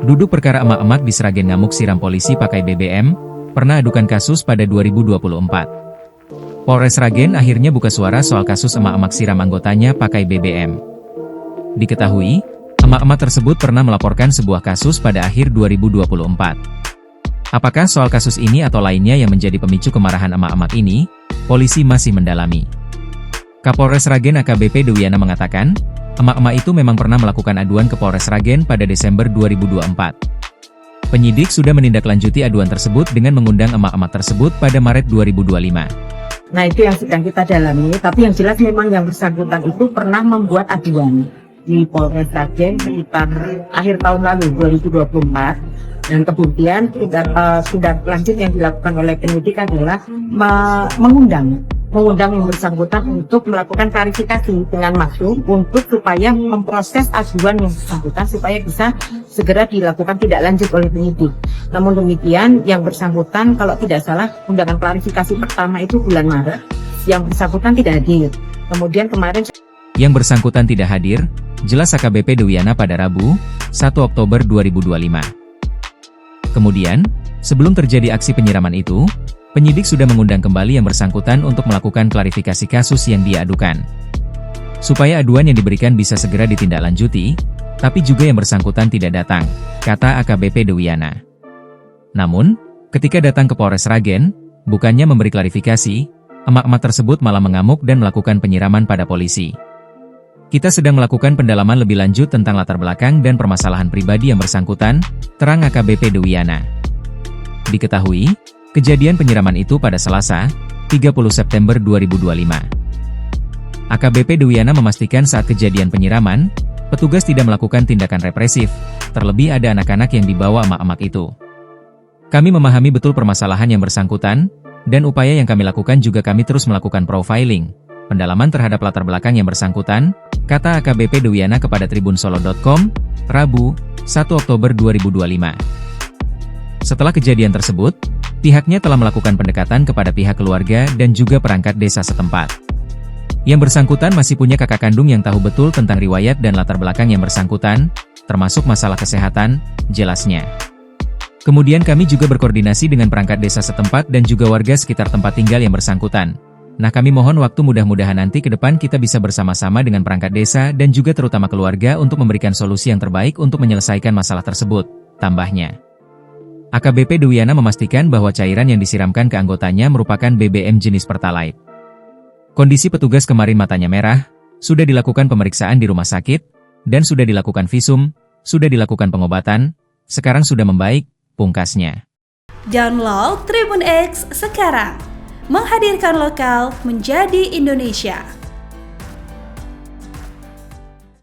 Duduk perkara emak-emak di Sragen ngamuk siram polisi pakai BBM, pernah adukan kasus pada 2024. Polres Sragen akhirnya buka suara soal kasus emak-emak siram anggotanya pakai BBM. Diketahui, emak-emak tersebut pernah melaporkan sebuah kasus pada akhir 2024. Apakah soal kasus ini atau lainnya yang menjadi pemicu kemarahan emak-emak ini? Polisi masih mendalami. Kapolres Sragen AKBP Dewiana mengatakan, emak-emak itu memang pernah melakukan aduan ke Polres Sragen pada Desember 2024. Penyidik sudah menindaklanjuti aduan tersebut dengan mengundang emak-emak tersebut pada Maret 2025. Nah, itu yang sedang kita dalami, tapi yang jelas memang yang bersangkutan itu pernah membuat aduan di Polres Sragen sekitar akhir tahun lalu 2024, dan kemudian sudah lanjut yang dilakukan oleh penyidik adalah mengundang yang bersangkutan untuk melakukan klarifikasi dengan maksud untuk supaya memproses aduan yang bersangkutan supaya bisa segera dilakukan tidak lanjut oleh penyidik. Namun demikian, yang bersangkutan kalau tidak salah undangan klarifikasi pertama itu bulan Maret, yang bersangkutan tidak hadir. Kemudian kemarin yang bersangkutan tidak hadir, jelas AKBP Dewiana pada Rabu, 1 Oktober 2025. Kemudian, sebelum terjadi aksi penyiraman itu, penyidik sudah mengundang kembali yang bersangkutan untuk melakukan klarifikasi kasus yang dia adukan. Supaya aduan yang diberikan bisa segera ditindaklanjuti, tapi juga yang bersangkutan tidak datang, kata AKBP Dewiana. Namun, ketika datang ke Polres Sragen, bukannya memberi klarifikasi, emak-emak tersebut malah mengamuk dan melakukan penyiraman pada polisi. Kita sedang melakukan pendalaman lebih lanjut tentang latar belakang dan permasalahan pribadi yang bersangkutan, terang AKBP Dewiana. Diketahui, kejadian penyiraman itu pada Selasa, 30 September 2025. AKBP Dewiana memastikan saat kejadian penyiraman, petugas tidak melakukan tindakan represif, terlebih ada anak-anak yang dibawa emak-emak itu. Kami memahami betul permasalahan yang bersangkutan, dan upaya yang kami lakukan juga kami terus melakukan profiling, pendalaman terhadap latar belakang yang bersangkutan, kata AKBP Dewiana kepada tribunsolo.com, Rabu, 1 Oktober 2025. Setelah kejadian tersebut, pihaknya telah melakukan pendekatan kepada pihak keluarga dan juga perangkat desa setempat. Yang bersangkutan masih punya kakak kandung yang tahu betul tentang riwayat dan latar belakang yang bersangkutan, termasuk masalah kesehatan, jelasnya. Kemudian kami juga berkoordinasi dengan perangkat desa setempat dan juga warga sekitar tempat tinggal yang bersangkutan. Nah, kami mohon waktu, mudah-mudahan nanti ke depan kita bisa bersama-sama dengan perangkat desa dan juga terutama keluarga untuk memberikan solusi yang terbaik untuk menyelesaikan masalah tersebut, tambahnya. AKBP Dewiana memastikan bahwa cairan yang disiramkan ke anggotanya merupakan BBM jenis Pertalite. Kondisi petugas kemarin matanya merah, sudah dilakukan pemeriksaan di rumah sakit, dan sudah dilakukan visum, sudah dilakukan pengobatan, sekarang sudah membaik, pungkasnya. Download Tribun X sekarang, menghadirkan lokal menjadi Indonesia.